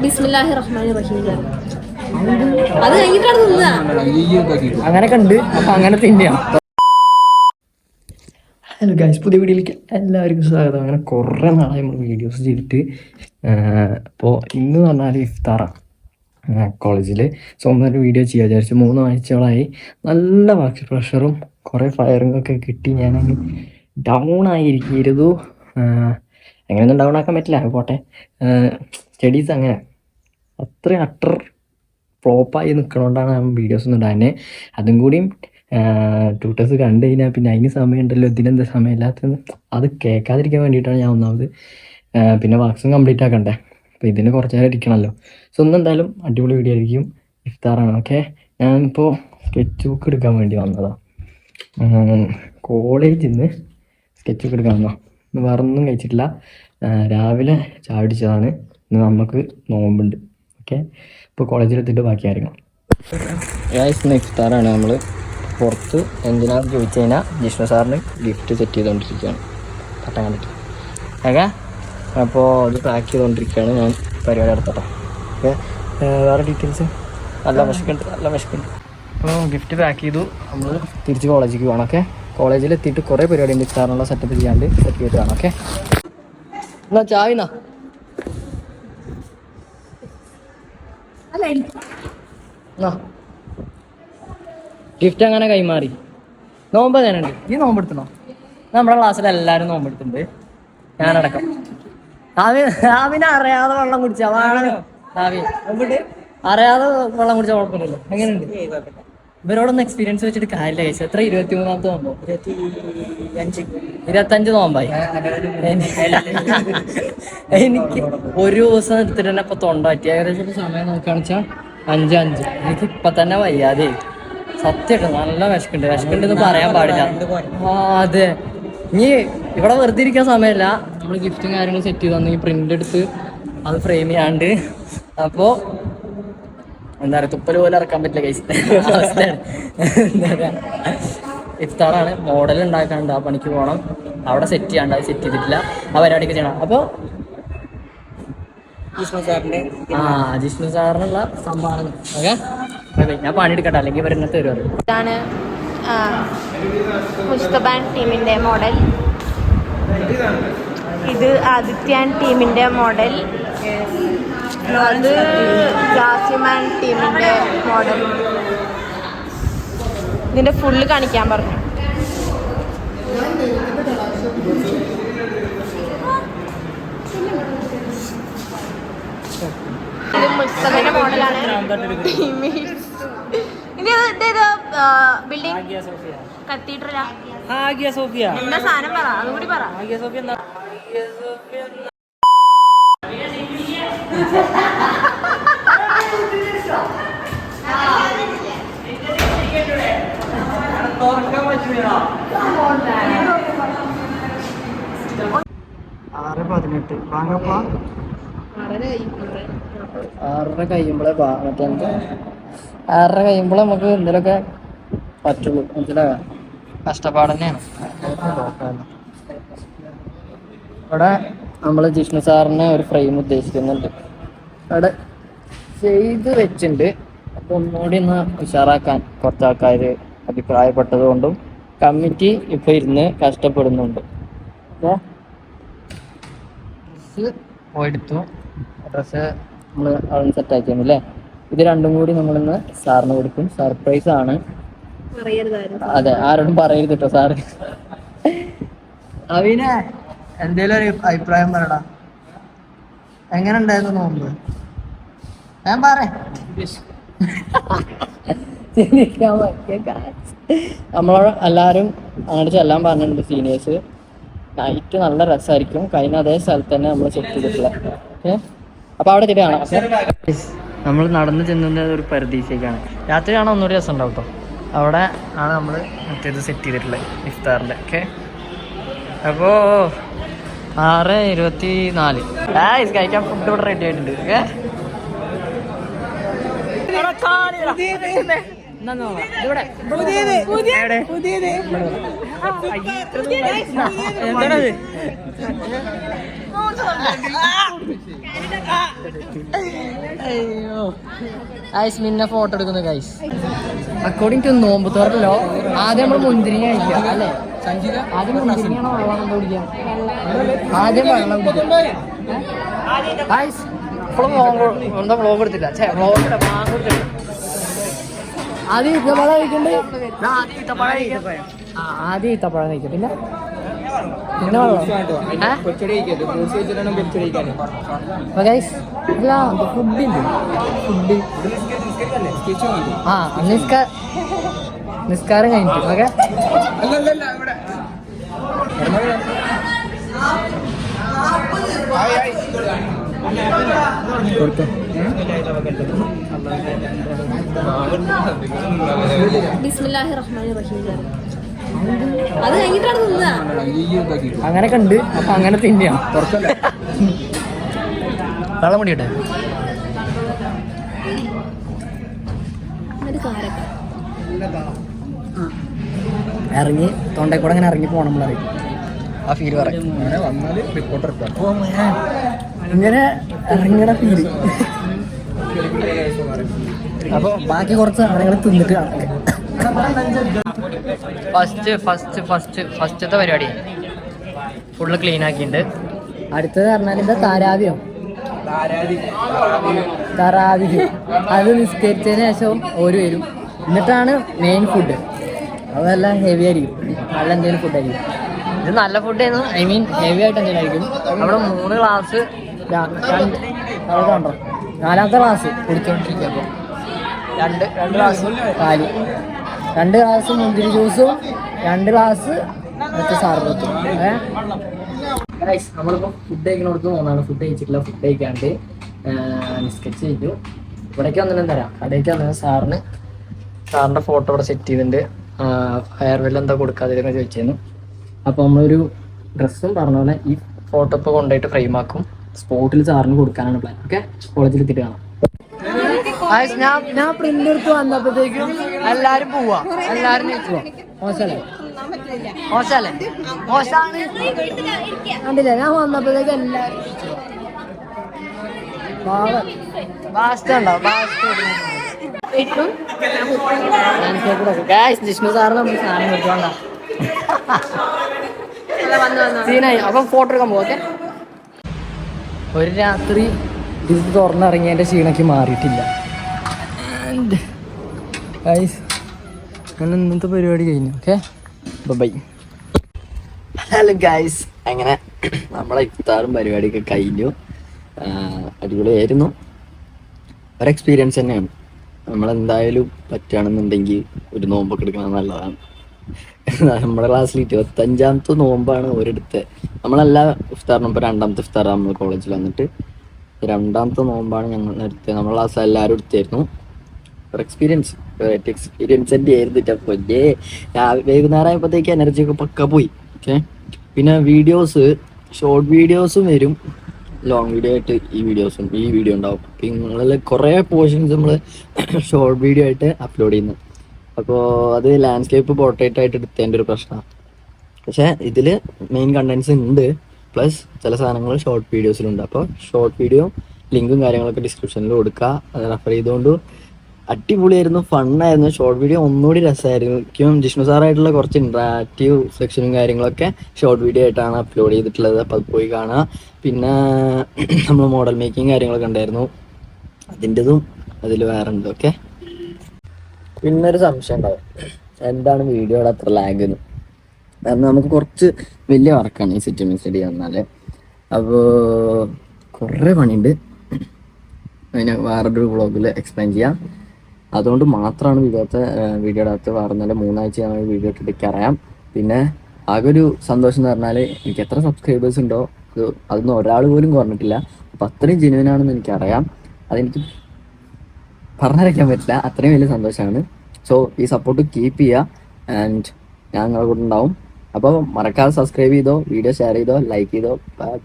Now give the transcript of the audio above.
ബിസ്മില്ലാഹിർ റഹ്മാനിർ റഹീം. അത് കഴിഞ്ഞിട്ടാണ് തിന്നുക. അങ്ങനെയൊക്കെ ഉണ്ട്. അപ്പൊ അങ്ങനെ തിന്നാം. ഹലോ ഗൈസ്, പുതിയ വീഡിയോയിലേക്ക് എല്ലാവർക്കും സ്വാഗതം. അങ്ങനെ കുറേ നാളായി നമ്മൾ വീഡിയോസ് ചെയ്തിട്ട്. അപ്പോൾ ഇന്ന് പറഞ്ഞാൽ ഇഫ്താറാണ് കോളേജിൽ. സ്വന്തമായിട്ട് വീഡിയോ ചെയ്യാൻ വിചാരിച്ചു. 3 ആഴ്ചകളായി നല്ല വർക്ക് പ്രഷറും കുറേ ഫയറിങ്ങൊക്കെ കിട്ടി. ഞാനങ്ങ് ഡൗൺ ആയിരിക്കരുത്. അങ്ങനെയൊന്നും ഡൗൺ ആക്കാൻ പറ്റില്ല, പോട്ടെ. സ്റ്റഡീസ് അങ്ങനെ അട്ടർ ഫ്ലോപ്പായി നിൽക്കണോണ്ടാണ് ഞാൻ വീഡിയോസ് ഒന്നും ഇടാൻ. അതും കൂടിയും ട്യൂട്ടേഴ്സ് കണ്ടു കഴിഞ്ഞാൽ പിന്നെ അതിന് സമയമുണ്ടല്ലോ, ഇതിനെന്താ സമയമില്ലാത്തത്, അത് കേൾക്കാതിരിക്കാൻ വേണ്ടിയിട്ടാണ് ഞാൻ ഒന്നാമത്. പിന്നെ വർക്ക്സും കംപ്ലീറ്റ് ആക്കണ്ടേ, അപ്പോൾ ഇതിന് കുറച്ച് നേരം ഇരിക്കണമല്ലോ. സോ ഒന്നും എന്തായാലും അടിപൊളി വീഡിയോ ആയിരിക്കും. ഇഫ്താറാണ്. ഓക്കെ, ഞാനിപ്പോൾ സ്കെച്ച് ബുക്ക് എടുക്കാൻ വേണ്ടി വന്നതാണ്. കോളേജിൽ നിന്ന് സ്കെച്ച് ബുക്ക് എടുക്കാൻ വന്നതാണ്. ഇന്ന് വേറൊന്നും കഴിച്ചിട്ടില്ല. രാവിലെ ചായ പിടിച്ചതാണ്. ഇന്ന് നമുക്ക് നോമ്പുണ്ട്. ഓക്കെ, ഇപ്പോൾ കോളേജിലെത്തിയിട്ട് ബാക്കി കാര്യങ്ങൾ. ഇന്ന് ഇഫ്താറാണ്. നമ്മൾ പുറത്ത് എന്തിനാന്ന് ചോദിച്ചു കഴിഞ്ഞാൽ ജിഷ്ണു സാറിന് ഗിഫ്റ്റ് സെറ്റ് ചെയ്തുകൊണ്ടിരിക്കുകയാണ്. കട്ടാൻ കണ്ടിട്ട് ഓക്കെ. അപ്പോൾ അത് പാക്ക് ചെയ്തുകൊണ്ടിരിക്കുകയാണ്. ഞാൻ പരിപാടി നടത്തട്ടെ. ഓക്കെ, വേറെ ഡീറ്റെയിൽസ് നല്ല വിശക്കുണ്ട്. അപ്പോൾ ഗിഫ്റ്റ് പാക്ക് ചെയ്തു. നമ്മൾ തിരിച്ച് കോളേജിലേക്ക് പോകണം. ഓക്കെ, കോളേജിലെത്തിയിട്ട് കുറേ പരിപാടി ഉണ്ട്. ഇഫ്താറിനുള്ള സെറ്റപ്പ് ചെയ്യാണ്ട് സെറ്റ് ചെയ്തിട്ട് വേണം. ഓക്കെ, എന്നാ ചായന്നാ ഗിഫ്റ്റ് അങ്ങനെ കൈമാറി. നോമ്പ് ഞാനുണ്ട്. ഈ നോമ്പെടുത്തണോ? നമ്മുടെ ക്ലാസ്സിൽ എല്ലാവരും നോമ്പെടുത്തിട്ടുണ്ട്, ഞാനടക്കം. ആവിനെ അറിയാതെ വെള്ളം കുടിച്ചാ അറിയാതെ വെള്ളം കുടിച്ചാൽ കുഴപ്പമില്ലല്ലോ. എങ്ങനെയുണ്ട്? ഇവരോടൊന്നും എക്സ്പീരിയൻസ് വെച്ചിട്ട് കാര്യമില്ല. കഴിച്ചു എത്ര 23ാമത്തെ നോമ്പോ? 25 നോമ്പായി. എനിക്ക് ഒരു ദിവസം എടുത്തിട്ട് തന്നെ ഇപ്പൊ തൊണ്ട പറ്റി. ഏകദേശം സമയം നോക്കുകയാണെന്ന് വെച്ചാൽ 5:05. എനിക്ക് ഇപ്പൊ തന്നെ വയ്യാതെ സത്യമായിട്ട് നല്ല വിശക്കുണ്ടെന്ന് പറയാൻ പാടില്ല. അതെ, ഇനി ഇവിടെ വെറുതെ ഇരിക്കാൻ സമയമില്ല. നമ്മൾ ഗിഫ്റ്റും കാര്യങ്ങളും സെറ്റ് ചെയ്ത് തന്നു. പ്രിന്റ് എടുത്ത് അത് ഫ്രെയിം ചെയ്യാണ്ട്. അപ്പോൾ എന്താ പറയുക, തുപ്പൽ പോലെ ഇറക്കാൻ പറ്റില്ല കൈസ്. അവസ്ഥയാണ്. എന്താ പറയുക, ഇഫ്താറാണ്. മോഡൽ ഉണ്ടാക്കാണ്ട്, ആ പണിക്ക് പോകണം. അവിടെ സെറ്റ് ചെയ്യാണ്ട്, അത് സെറ്റ് ചെയ്തിട്ടില്ല. ആ പരിപാടിക്ക് ചെയ്യണം. അപ്പോൾ ജിഷ്ണു സാറിനുള്ള സംഭാവന. ഓക്കെ, ഞാൻ പണിയെടുക്കട്ടെ, അല്ലെങ്കിൽ വരുന്ന തരുമല്ലോ. ഇതാണ് മുസ്തബാൻ ടീമിൻ്റെ മോഡൽ. ഇത് ആദിത്യാൻ ടീമിൻ്റെ മോഡൽ. അത് ജാസിമാൻ ടീമിൻ്റെ മോഡൽ. ഇതിൻ്റെ ഫുള്ള് കാണിക്കാൻ പറഞ്ഞു. ഇത് മുസ്തബിന്റെ മോഡലാണ്. ബിൽഡിംഗ് കത്തീഡ്രലാ. എന്താ സാധനം പറ, അതുകൂടി പറ. വാങ്ങപ്പാ 6:30 കഴിയുമ്പോഴേ മറ്റേ 6:30 കഴിയുമ്പോഴേ നമുക്ക് എന്തെങ്കിലുമൊക്കെ പറ്റുള്ളൂ. മനസ്സിലാകാം, കഷ്ടപ്പാട് തന്നെയാണ്. ഇവിടെ നമ്മൾ ജിഷ്ണു സാറിന് ഒരു ഫ്രെയിം ഉദ്ദേശിക്കുന്നുണ്ട്. അവിടെ ചെയ്ത് വെച്ചിട്ടുണ്ട്. അപ്പോൾ ഒന്നുകൂടി ഒന്ന് ഉഷാറാക്കാൻ കുറച്ച് ആൾക്കാർ അഭിപ്രായപ്പെട്ടത് കൊണ്ടും കമ്മിറ്റി ഇപ്പോൾ ഇരുന്ന് കഷ്ടപ്പെടുന്നുണ്ട്. അപ്പോൾ എടുത്തു ഡ്രസ്സ് നമ്മൾ അവിടെ സെറ്റാക്കിയാണ് അല്ലേ. ഇത് രണ്ടും കൂടി നമ്മളിന്ന് സാറിന് കൊടുക്കും. സർപ്രൈസ് ആണ്. അതെ, ആരോടും പറയരുത് കേട്ടോ സാറ്. അവിനെ എന്തേലും ഒരു അഭിപ്രായം പറയടാ. എങ്ങനെ ഉണ്ടായിരുന്നു നോമ്പ്? ഞാൻ നമ്മളോട് എല്ലാവരും അങ്ങോട്ട് ചെല്ലാൻ പറഞ്ഞിട്ടുണ്ട് സീനിയേഴ്സ്. നൈറ്റ് നല്ല രസമായിരിക്കും. കഴിഞ്ഞ അതേ സ്ഥലത്ത് തന്നെ നമ്മൾ സെറ്റ് ചെയ്തിട്ടുള്ള. ഓക്കെ, അപ്പോൾ അവിടെ ചെടി കാണാം. നമ്മൾ നടന്ന് ചെന്നതിൻ്റെ ഒരു പ്രതീക്ഷയ്ക്കാണ്. രാത്രി കാണാൻ ഒന്നുകൂടി രസം ഉണ്ടാവും കേട്ടോ. അവിടെ ആണ് നമ്മൾ മറ്റേത് സെറ്റ് ചെയ്തിട്ടുള്ളത് ഇഫ്താറിൻ്റെ. ഓക്കെ, അപ്പോൾ 6:24 കഴിക്കാൻ ഫുഡ് ഇവിടെ റെഡി ആയിട്ടുണ്ട്. ഓക്കെ, എന്താണത്? അയ്യോ ഗൈസ് മിന്നെ ഫോട്ടോ എടുക്കുന്നു ഗൈസ്. അക്കോർഡിംഗ് ടു നോമ്പ് തുറക്കല്ലോ ആദ്യം നമ്മൾ മുന്തിരിങ്ങ കഴിക്കുക അല്ലേ? ആദ്യം മുന്തിരിങ്ങയാണോ വെള്ളം കൊണ്ട് കുടിക്കുക? ആദ്യം വെള്ളം കുടിക്കുക ഗൈസ്. ഇപ്പോഴും എന്താ വ്ളോഗ് എടുത്തില്ല, വ്ളോഗ് കൊടുത്തില്ല. ആദ്യം ഈത്തപ്പഴം കഴിക്കണ്ടേ? ആദ്യം ഈത്തപ്പഴം കഴിക്കും, പിന്നെ വെള്ളം. അല്ല ഫുഡില്ല, ഫുഡ് നിസ്കാരം കഴിഞ്ഞിട്ട് ഓക്കെ. അത് കഴിഞ്ഞിട്ടാണ് തിന്നാ. അങ്ങനെ കണ്ട് അപ്പൊ അങ്ങനെ തിന്നാ. വെള്ളം മുടിയട്ടെ. ഇറങ്ങി തൊണ്ടയിൽ കൂടെ അങ്ങനെ ഇറങ്ങി പോണം നമ്മളറിയും. ആ ഫീല് പറയും ഇങ്ങനെ ഇറങ്ങിയുടെ ഫീല്. അപ്പൊ ബാക്കി കുറച്ച് ആളുകൾ തിന്നിട്ട് ഫസ്റ്റത്തെ പരിപാടി ഫുള്ള് ക്ലീൻ ആക്കിയിട്ടുണ്ട്. അടുത്തത് പറഞ്ഞാൽ എന്താ താരാവിയോ തറാവിഹ്. അത് നിസ്കരിച്ചതിന് ശേഷം ഓര് വരും. എന്നിട്ടാണ് മെയിൻ ഫുഡ്. അതെല്ലാം ഹെവി ആയിരിക്കും, നല്ല എന്തെങ്കിലും ഫുഡായിരിക്കും. ഇത് നല്ല ഫുഡായിരുന്നു, ഐ മീൻ ഹെവി ആയിട്ട് എന്തെങ്കിലും ആയിരിക്കും. അവിടെ 3 ഗ്ലാസ് കണ്ടോ, 4ാമത്തെ ഗ്ലാസ് കുടിച്ചോണ്ടിരിക്കുക. അപ്പോൾ രണ്ട് ഗ്ലാസ് പാല്, 2 ഗ്ലാസ് മുന്തിരി ജ്യൂസും 2 ഗ്ലാസ് മറ്റേ സാർബത്തും. നമ്മളിപ്പോൾ ഫുഡ് കഴിക്കണോടത്ത് പോകുന്നതാണ്. ഫുഡ് കഴിച്ചിട്ടില്ല, ഫുഡ് കഴിക്കാണ്ട് നിസ്കരിച്ച് കഴിഞ്ഞു. ഇവിടേക്ക് വന്നിട്ടും തരാം. കടയ്ക്ക് വന്നത് സാറിൻ്റെ ഫോട്ടോ ഇവിടെ സെറ്റ് ചെയ്തിട്ടുണ്ട്. ഫെയർവെൽ എന്താ കൊടുക്കാതിരുന്ന ചോദിച്ചിരുന്നു. അപ്പോൾ നമ്മളൊരു ഡ്രസ്സും പറഞ്ഞ പോലെ ഈ ഫോട്ടോ ഇപ്പോൾ കൊണ്ടുപോയിട്ട് ഫ്രെയിം ആക്കും. സ്പോട്ടിൽ സാറിന് കൊടുക്കാനാണ് പ്ലാൻ. ഓക്കെ, കോളേജിൽ എത്തിയിട്ട് കാണാം. ഞാൻ പ്രിന്റ് എടുത്ത് വന്നപ്പോഴത്തേക്കും എല്ലാരും പോവാ, എല്ലാരും പോവാ. മോശല്ലേ കണ്ടില്ല, ഞാൻ വന്നപ്പോഴത്തേക്ക് എല്ലാരും ജിഷ്ണു സാറിന് സാധനം കൊടുത്തോണ്ട സീനായി. അപ്പം ഫോട്ടോ എടുക്കാൻ പോവാ. ഓക്കെ, ഒരു രാത്രി ഇത് തുറന്നിറങ്ങിയതിൻ്റെ ക്ഷീണക്ക് മാറിയിട്ടില്ല. അങ്ങനെ ഇന്നത്തെ പരിപാടി കഴിഞ്ഞു. Okay, by. ഹലോ ഗൈസ്, അങ്ങനെ നമ്മളെ ഇഫ്താറും പരിപാടിയൊക്കെ കഴിഞ്ഞു. അടിപൊളിയായിരുന്നു. ഒരു എക്സ്പീരിയൻസ് തന്നെയാണ്. നമ്മളെന്തായാലും പറ്റുകയാണെന്നുണ്ടെങ്കിൽ ഒരു നോമ്പൊക്കെ എടുക്കുന്നത് നല്ലതാണ്. നമ്മുടെ ക്ലാസ്സിൽ 25ാമത്തെ നോമ്പാണ് ഒരിടത്ത്. നമ്മളെല്ലാ ഇഫ്താറിനും ഇപ്പോൾ 2ാമത്തെ ഇഫ്താറാണ് നമ്മൾ കോളേജിൽ വന്നിട്ട് 2ാമത്തെ നോമ്പാണ് ഞങ്ങൾ എടുത്തത്. നമ്മുടെ ക്ലാസ് എല്ലാവരും എടുത്തായിരുന്നു. ഒരു എക്സ്പീരിയൻസ് തന്നെ ആയിരുന്നു. പൊന്നേ, വൈകുന്നേരം ആയപ്പോഴത്തേക്ക് എനർജിയൊക്കെ പക്ക പോയി. ഓക്കെ, പിന്നെ വീഡിയോസ്, ഷോർട്ട് വീഡിയോസും വരും, ലോങ് വീഡിയോ ആയിട്ട് ഈ വീഡിയോ ഉണ്ടാവും. നിങ്ങളിൽ കുറേ പോർഷൻസ് നമ്മൾ ഷോർട്ട് വീഡിയോ ആയിട്ട് അപ്ലോഡ് ചെയ്യുന്നു. അപ്പോൾ അത് ലാൻഡ്സ്കേപ്പ് പോർട്രേറ്റ് ആയിട്ട് എടുത്തതിൻ്റെ ഒരു പ്രശ്നമാണ്. പക്ഷേ ഇതിൽ മെയിൻ കണ്ടൻസ് ഉണ്ട്, പ്ലസ് ചില സാധനങ്ങൾ ഷോർട്ട് വീഡിയോസിലുണ്ട്. അപ്പോൾ ഷോർട്ട് വീഡിയോ ലിങ്കും കാര്യങ്ങളൊക്കെ ഡിസ്ക്രിപ്ഷനിൽ കൊടുക്കുക, അത് റെഫർ ചെയ്തുകൊണ്ട്. അടിപൊളിയായിരുന്നു, ഫണ്ണായിരുന്നു. ഷോർട്ട് വീഡിയോ ഒന്നുകൂടി രസമായിരിക്കും. ജിഷ്ണു സാറായിട്ടുള്ള കുറച്ച് ഇൻട്രാക്റ്റീവ് സെക്ഷനും കാര്യങ്ങളൊക്കെ ഷോർട്ട് വീഡിയോ ആയിട്ടാണ് അപ്ലോഡ് ചെയ്തിട്ടുള്ളത്. അപ്പോൾ അത് പോയി കാണുക. പിന്നെ നമ്മൾ മോഡൽ മേക്കിങ് കാര്യങ്ങളൊക്കെ ഉണ്ടായിരുന്നു, അതിൻ്റെതും അതിൽ വേറെ ഉണ്ട്. ഓക്കെ, പിന്നൊരു സംശയം ഉണ്ടാവും, എന്താണ് വീഡിയോയുടെ അത്ര ലാഗ് എന്ന്. കാരണം നമുക്ക് കുറച്ച് വലിയ വർക്കാണ് ഈ സിറ്റുമേഷൻ സ്റ്റഡി തന്നാൽ. അപ്പോൾ കുറേ പണിയുണ്ട്, അതിന് വേറൊരു വ്ളോഗിൽ എക്സ്പ്ലെയിൻ ചെയ്യാം. അതുകൊണ്ട് മാത്രമാണ് വീഡിയോയുടെ അകത്ത് പറഞ്ഞാൽ 3 ആഴ്ച വീഡിയോ ഇട്ടിട്ട് അറിയാം. പിന്നെ ആകെ ഒരു സന്തോഷം എന്ന് പറഞ്ഞാൽ എനിക്ക് എത്ര സബ്സ്ക്രൈബേഴ്സ് ഉണ്ടോ അതൊന്നും ഒരാൾ പോലും കുറഞ്ഞിട്ടില്ല. അപ്പം അത്രയും ജെന്യുവനാണെന്ന് എനിക്കറിയാം. അതെനിക്ക് പറഞ്ഞറിയിക്കാൻ പറ്റില്ല, അത്രയും വലിയ സന്തോഷമാണ്. സോ ഈ സപ്പോർട്ട് കീപ്പ് ചെയ്യുക. ആൻഡ് ഞാൻ നിങ്ങളുടെ കൂടെ ഉണ്ടാവും. അപ്പോൾ മറക്കാതെ സബ്സ്ക്രൈബ് ചെയ്തോ, വീഡിയോ ഷെയർ ചെയ്തോ, ലൈക്ക് ചെയ്തോ. ബൈ.